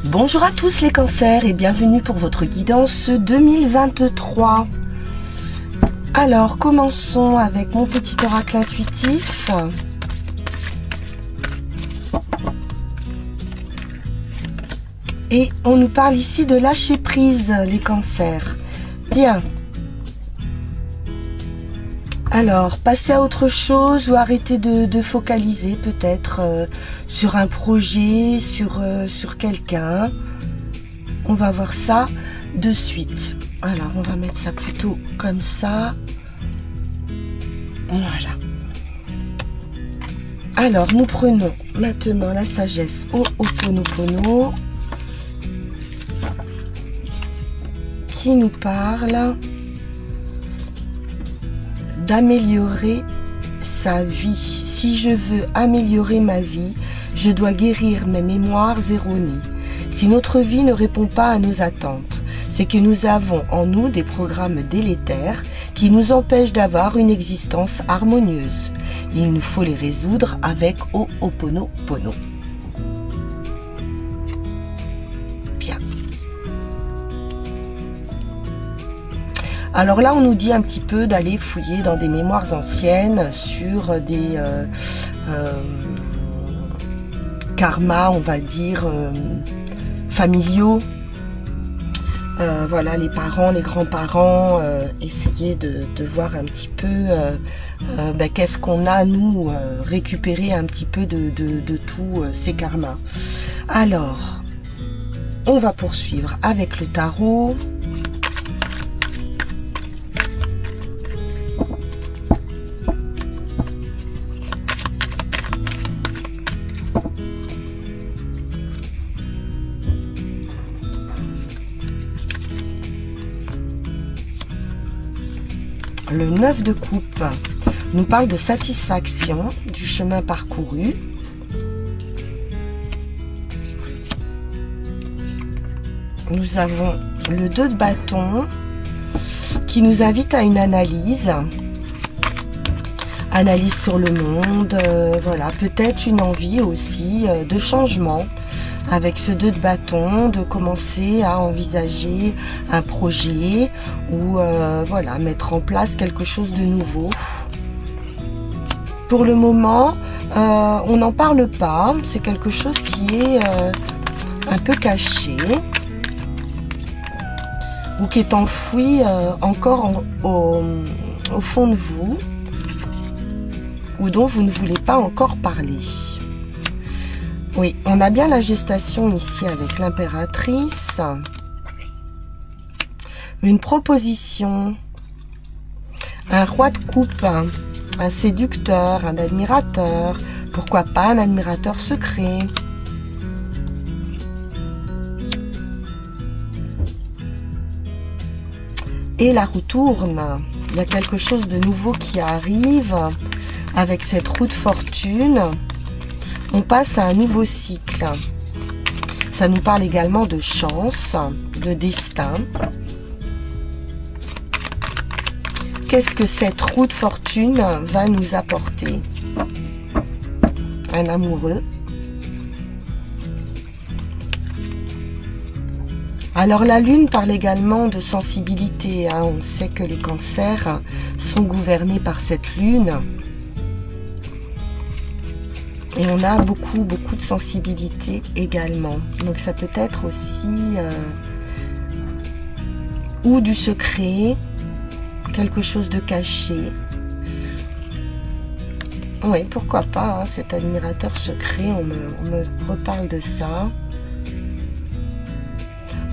Bonjour à tous les cancers et bienvenue pour votre guidance 2023. Alors commençons avec mon petit oracle intuitif. Et on nous parle ici de lâcher prise les cancers. Bien. Alors, passer à autre chose ou arrêter de focaliser peut-être sur un projet, sur quelqu'un. On va voir ça de suite. Alors, on va mettre ça plutôt comme ça. Voilà. Alors, nous prenons maintenant la sagesse Ho'oponopono qui nous parle d'améliorer sa vie. Si je veux améliorer ma vie, je dois guérir mes mémoires erronées. Si notre vie ne répond pas à nos attentes, c'est que nous avons en nous des programmes délétères qui nous empêchent d'avoir une existence harmonieuse. Il nous faut les résoudre avec Ho'oponopono. Bien. Alors là, on nous dit un petit peu d'aller fouiller dans des mémoires anciennes sur des karmas, on va dire, familiaux. Voilà, les parents, les grands-parents, essayer de voir un petit peu qu'est-ce qu'on a, nous, récupérer un petit peu de tous ces karmas. Alors, on va poursuivre avec le tarot. Le 9 de coupe nous parle de satisfaction du chemin parcouru. Nous avons le 2 de bâton qui nous invite à une analyse. Analyse sur le monde, voilà, peut-être une envie aussi de changement. Avec ce 2 de bâton, de commencer à envisager un projet ou voilà, mettre en place quelque chose de nouveau. Pour le moment, on n'en parle pas, c'est quelque chose qui est un peu caché ou qui est enfoui encore au fond de vous ou dont vous ne voulez pas encore parler. Oui, on a bien la gestation ici avec l'impératrice. Une proposition. Un roi de coupe. Un séducteur, un admirateur. Pourquoi pas un admirateur secret. Et la roue tourne. Il y a quelque chose de nouveau qui arrive avec cette roue de fortune. On passe à un nouveau cycle. Ça nous parle également de chance, de destin. Qu'est-ce que cette roue de fortune va nous apporter? Un amoureux. Alors la lune parle également de sensibilité. On sait que les cancers sont gouvernés par cette lune. Et on a beaucoup de sensibilité également. Donc ça peut être aussi ou du secret, quelque chose de caché. Oui, pourquoi pas, hein, cet admirateur secret, on me reparle de ça.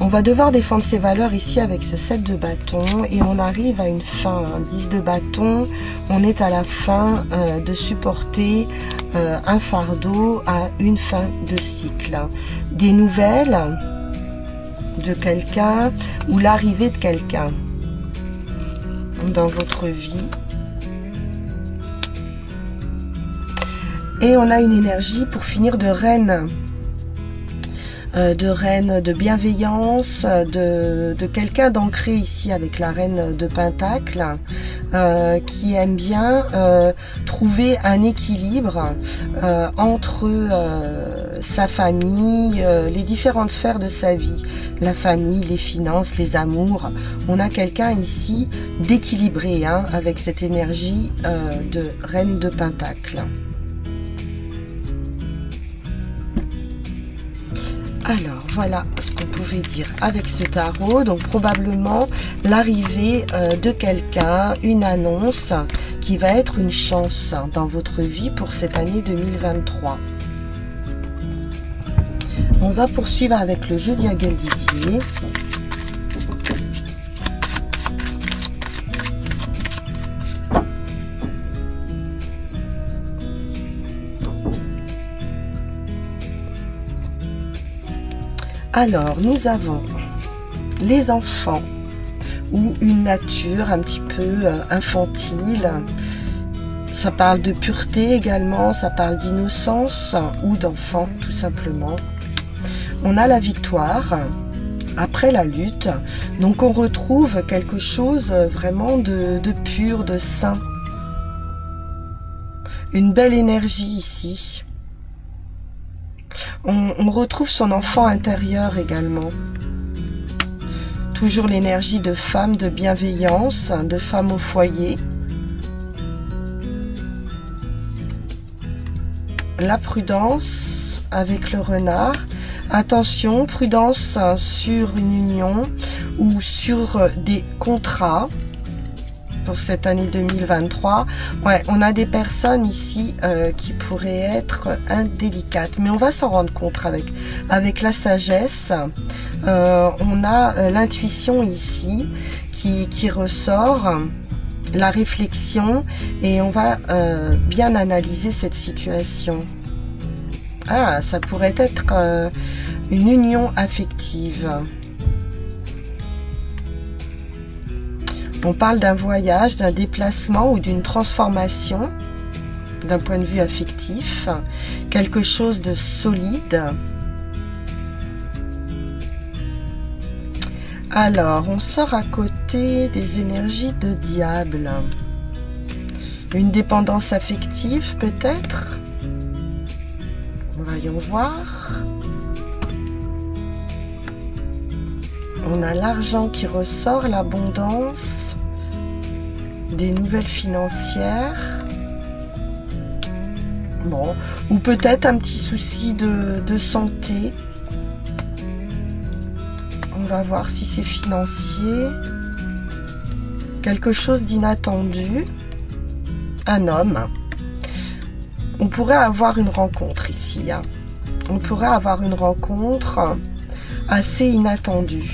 On va devoir défendre ses valeurs ici avec ce 7 de bâton et on arrive à une fin. 10 de bâton, on est à la fin de supporter un fardeau à une fin de cycle. Des nouvelles de quelqu'un ou l'arrivée de quelqu'un dans votre vie. Et on a une énergie pour finir de reine. De bienveillance, de quelqu'un d'ancré ici avec la reine de Pentacle, qui aime bien trouver un équilibre entre sa famille, les différentes sphères de sa vie, la famille, les finances, les amours. On a quelqu'un ici d'équilibré, hein, avec cette énergie de reine de Pentacle. Alors, voilà ce qu'on pouvait dire avec ce tarot. Donc, probablement l'arrivée de quelqu'un, une annonce qui va être une chance dans votre vie pour cette année 2023. On va poursuivre avec le jeu Diaguel Didier. Alors, nous avons les enfants ou une nature un petit peu infantile. Ça parle de pureté également, ça parle d'innocence ou d'enfant tout simplement. On a la victoire après la lutte. Donc on retrouve quelque chose vraiment de pur, de sain. Une belle énergie ici. On retrouve son enfant intérieur également. Toujours l'énergie de femme, de bienveillance, de femme au foyer. La prudence avec le renard. Attention, prudence sur une union ou sur des contrats. Pour cette année 2023, ouais, on a des personnes ici qui pourraient être indélicates, mais on va s'en rendre compte avec la sagesse. On a l'intuition ici qui ressort, la réflexion, et on va bien analyser cette situation. Ah, ça pourrait être une union affective. On parle d'un voyage, d'un déplacement ou d'une transformation d'un point de vue affectif, quelque chose de solide. Alors, on sort à côté des énergies de diable. Une dépendance affective peut-être? Voyons voir. On a l'argent qui ressort, l'abondance. Des nouvelles financières, bon, ou peut-être un petit souci de santé. On va voir si c'est financier. Quelque chose d'inattendu. Un homme. On pourrait avoir une rencontre ici, hein. On pourrait avoir une rencontre assez inattendue.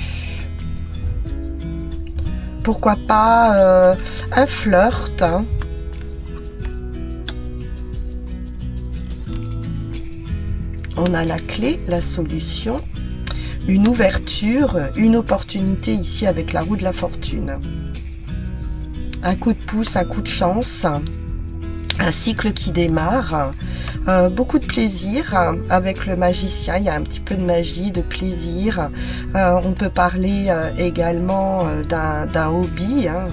Pourquoi pas un flirt, hein. On a la clé, la solution, une ouverture, une opportunité ici avec la roue de la fortune. Un coup de pouce, un coup de chance, un cycle qui démarre. Beaucoup de plaisir avec le magicien, il y a un petit peu de magie, de plaisir. On peut parler également d'un hobby, hein,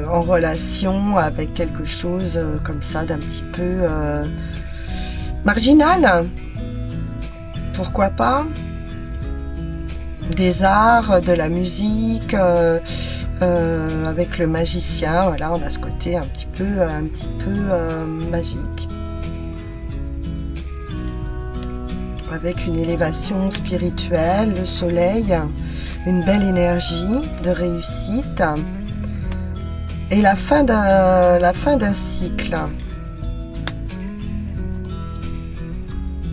en relation avec quelque chose comme ça d'un petit peu marginal. Pourquoi pas? Des arts, de la musique, avec le magicien, voilà, on a ce côté un petit peu magique. Avec une élévation spirituelle, le soleil, une belle énergie de réussite et la fin d'un cycle.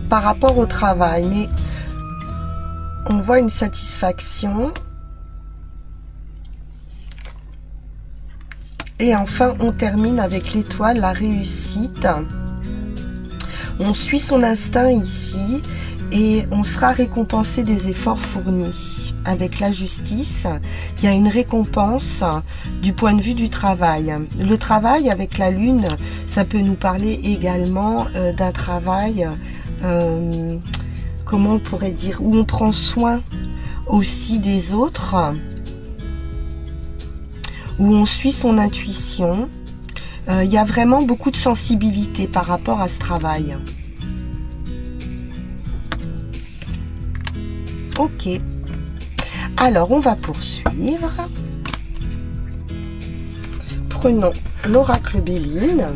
Par rapport au travail, mais on voit une satisfaction. Et enfin, on termine avec l'étoile, la réussite. On suit son instinct ici et on sera récompensé des efforts fournis. Avec la justice, il y a une récompense du point de vue du travail. Le travail avec la lune, ça peut nous parler également d'un travail, comment on pourrait dire, où on prend soin aussi des autres. où on suit son intuition. Il y a vraiment beaucoup de sensibilité par rapport à ce travail. Ok. Alors, on va poursuivre. Prenons l'oracle Béline.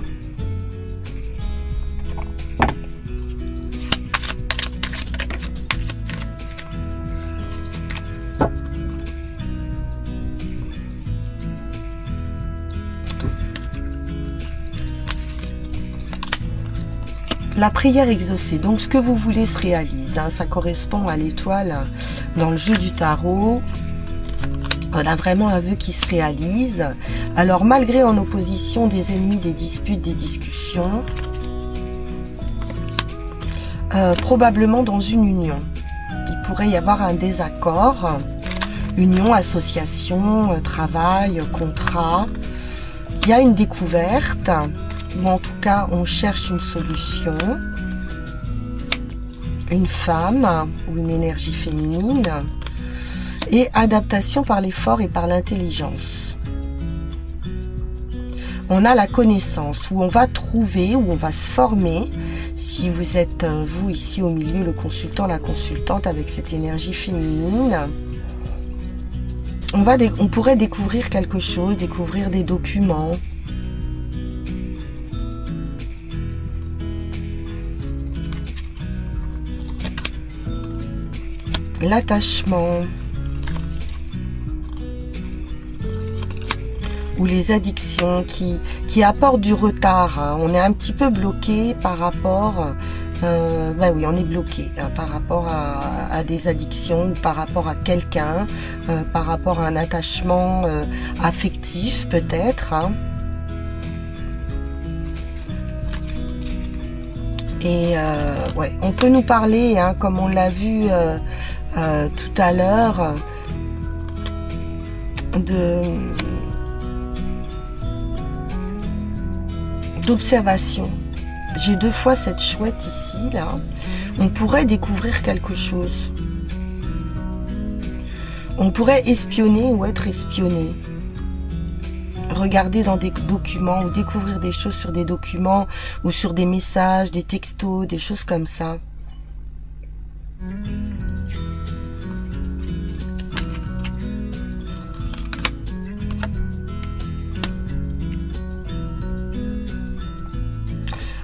La prière exaucée, donc ce que vous voulez se réalise, hein, ça correspond à l'étoile dans le jeu du tarot. On a vraiment un vœu qui se réalise. Alors malgré en opposition des ennemis, des disputes, des discussions, probablement dans une union, il pourrait y avoir un désaccord, union, association, travail, contrat. Il y a une découverte, ou en tout cas on cherche une solution, une femme ou une énergie féminine, et adaptation par l'effort et par l'intelligence. On a la connaissance, où on va trouver, où on va se former, si vous êtes vous ici au milieu, le consultant, la consultante avec cette énergie féminine, on pourrait découvrir quelque chose, découvrir des documents. L'attachement ou les addictions qui apportent du retard, hein. On est un petit peu bloqué par rapport, ben oui, on est bloqué hein, par rapport à des addictions ou par rapport à quelqu'un, par rapport à un attachement affectif peut-être, hein. Et ouais, on peut nous parler, hein, comme on l'a vu tout à l'heure, d'observation. J'ai deux fois cette chouette ici, là. On pourrait découvrir quelque chose. On pourrait espionner ou être espionné. Regarder dans des documents ou découvrir des choses sur des documents ou sur des messages, des textos, des choses comme ça.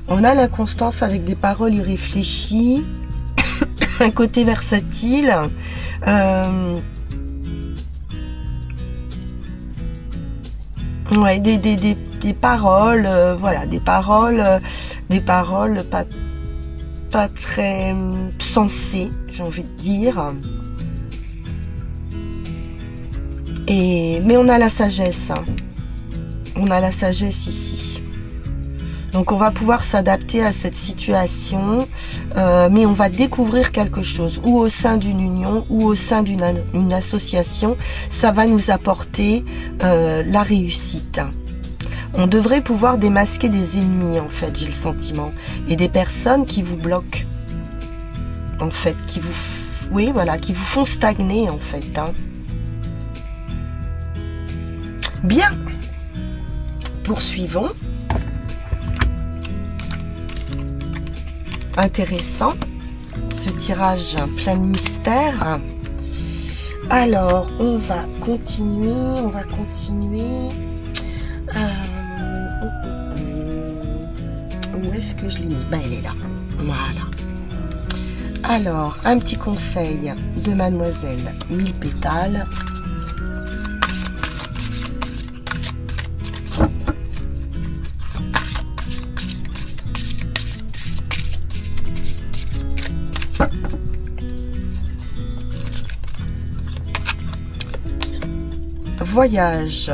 On a l'inconstance avec des paroles irréfléchies, un côté versatile, ouais, des paroles, voilà, des paroles pas très sensées, j'ai envie de dire. Mais on a la sagesse, hein. On a la sagesse ici. Donc on va pouvoir s'adapter à cette situation, mais on va découvrir quelque chose, ou au sein d'une union, ou au sein d'une association. Ça va nous apporter la réussite. On devrait pouvoir démasquer des ennemis, en fait, j'ai le sentiment, et des personnes qui vous bloquent, en fait, oui, voilà, qui vous font stagner, en fait, hein. Bien, poursuivons. Intéressant, ce tirage plein de mystères. Alors, on va continuer, où est-ce que je l'ai mis? Ben, elle est là, voilà. Alors, un petit conseil de Mademoiselle 1000 pétales. Voyage.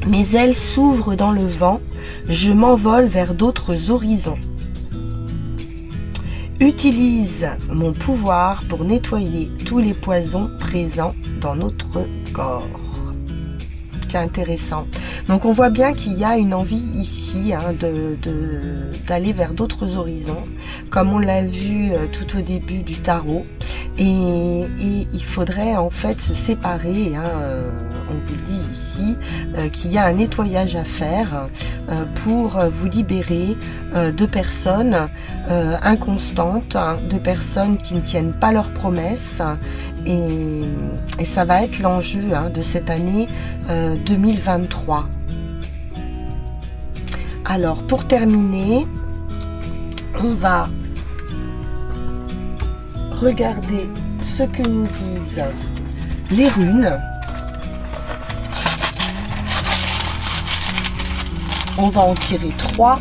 Mes ailes s'ouvrent dans le vent, je m'envole vers d'autres horizons. Utilise mon pouvoir pour nettoyer tous les poisons présents dans notre corps. C'est intéressant. Donc on voit bien qu'il y a une envie ici d'aller vers d'autres horizons, comme on l'a vu tout au début du tarot. Et il faudrait en fait se séparer, on vous le dit ici, qu'il y a un nettoyage à faire pour vous libérer de personnes inconstantes, de personnes qui ne tiennent pas leurs promesses. Et ça va être l'enjeu de cette année 2023. Alors pour terminer, on va regarder ce que nous disent les runes. On va en tirer 3.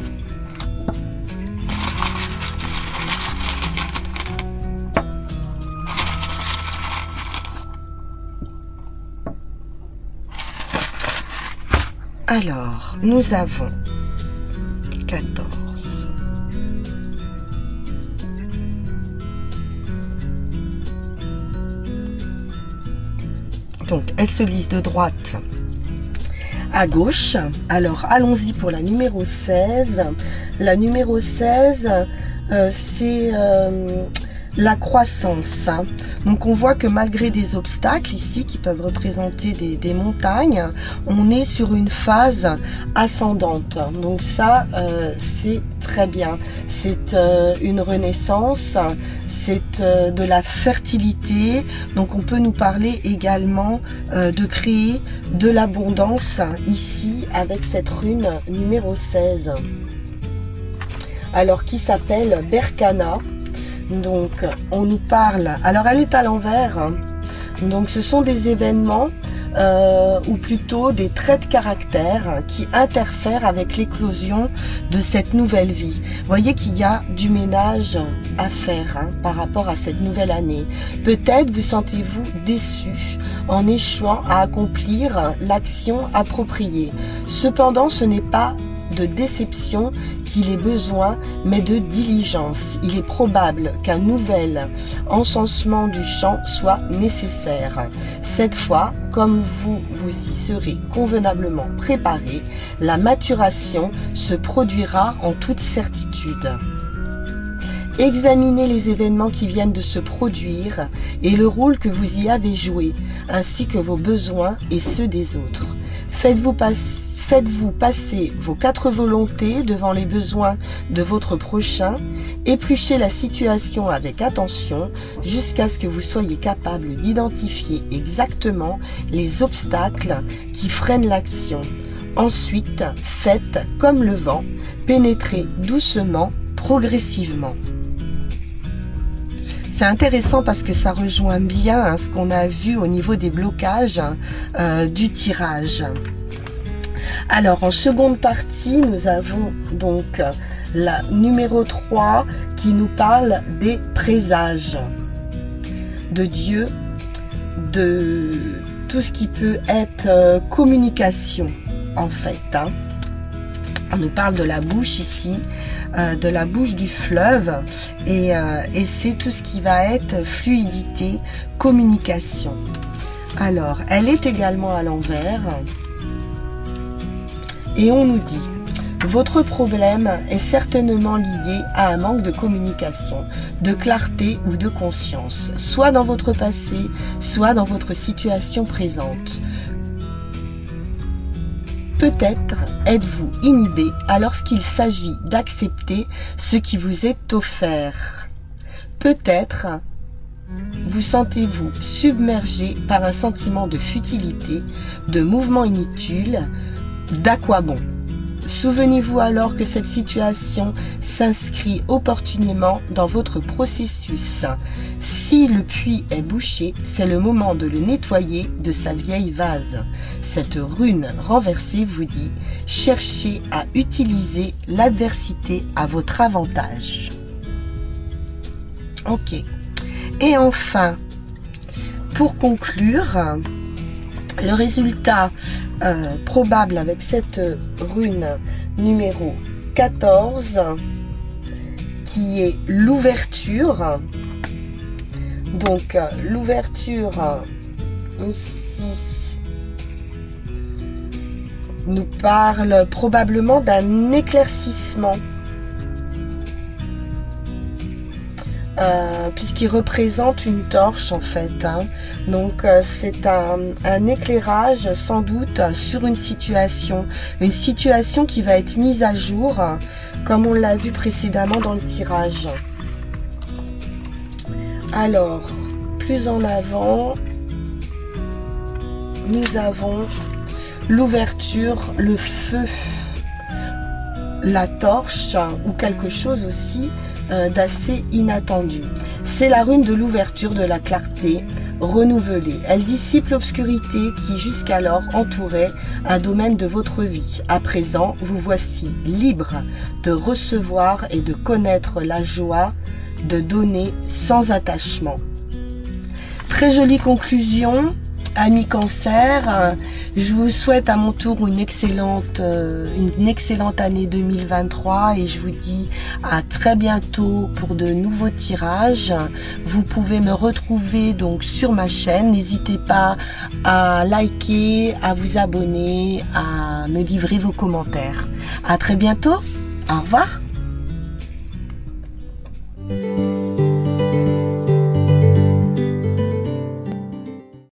Alors, nous avons 14. Donc, elle se lise de droite à gauche. Alors, allons-y pour la numéro 16. La numéro 16, c'est la croissance. Donc, on voit que malgré des obstacles ici, qui peuvent représenter des montagnes, on est sur une phase ascendante. Donc ça, c'est très bien. C'est une renaissance. C'est de la fertilité, donc on peut nous parler également de créer de l'abondance ici avec cette rune numéro 16. Alors qui s'appelle Berkana. Donc on nous parle, alors elle est à l'envers, donc ce sont des événements ou plutôt des traits de caractère qui interfèrent avec l'éclosion de cette nouvelle vie. Vous voyez qu'il y a du ménage à faire par rapport à cette nouvelle année. Peut-être vous sentez-vous déçu en échouant à accomplir l'action appropriée. Cependant, ce n'est pas de déception qu'il ait besoin, mais de diligence. Il est probable qu'un nouvel encensement du champ soit nécessaire. Cette fois, comme vous y serez convenablement préparé, la maturation se produira en toute certitude. Examinez les événements qui viennent de se produire et le rôle que vous y avez joué, ainsi que vos besoins et ceux des autres. Faites-vous passer vos 4 volontés devant les besoins de votre prochain, épluchez la situation avec attention jusqu'à ce que vous soyez capable d'identifier exactement les obstacles qui freinent l'action. Ensuite, faites comme le vent, pénétrez doucement, progressivement. C'est intéressant parce que ça rejoint bien ce qu'on a vu au niveau des blocages du tirage. Alors, en seconde partie, nous avons donc la numéro 3 qui nous parle des présages de Dieu, de tout ce qui peut être communication, en fait. On nous parle de la bouche ici, de la bouche du fleuve, et c'est tout ce qui va être fluidité, communication. Alors, elle est également à l'envers. Et on nous dit, votre problème est certainement lié à un manque de communication, de clarté ou de conscience, soit dans votre passé, soit dans votre situation présente. Peut-être êtes-vous inhibé alors qu'il s'agit d'accepter ce qui vous est offert. Peut-être vous sentez-vous submergé par un sentiment de futilité, de mouvement inutile, d'à quoi bon? Souvenez-vous alors que cette situation s'inscrit opportunément dans votre processus. Si le puits est bouché, c'est le moment de le nettoyer de sa vieille vase. Cette rune renversée vous dit « Cherchez à utiliser l'adversité à votre avantage ». Ok. Et enfin, pour conclure, le résultat probable avec cette rune numéro 14 qui est l'ouverture. Donc l'ouverture ici, nous parle probablement d'un éclaircissement. Puisqu'il représente une torche en fait, hein. Donc c'est un éclairage sans doute sur une situation qui va être mise à jour, comme on l'a vu précédemment dans le tirage. Alors, plus en avant, nous avons l'ouverture, le feu, la torche ou quelque chose aussi d'assez inattendu. C'est la rune de l'ouverture, de la clarté renouvelée. Elle dissipe l'obscurité qui jusqu'alors entourait un domaine de votre vie. À présent, vous voici libre de recevoir et de connaître la joie de donner sans attachement. Très jolie conclusion. Amis Cancer, je vous souhaite à mon tour une excellente année 2023 et je vous dis à très bientôt pour de nouveaux tirages. Vous pouvez me retrouver donc sur ma chaîne. N'hésitez pas à liker, à vous abonner, à me livrer vos commentaires. À très bientôt. Au revoir.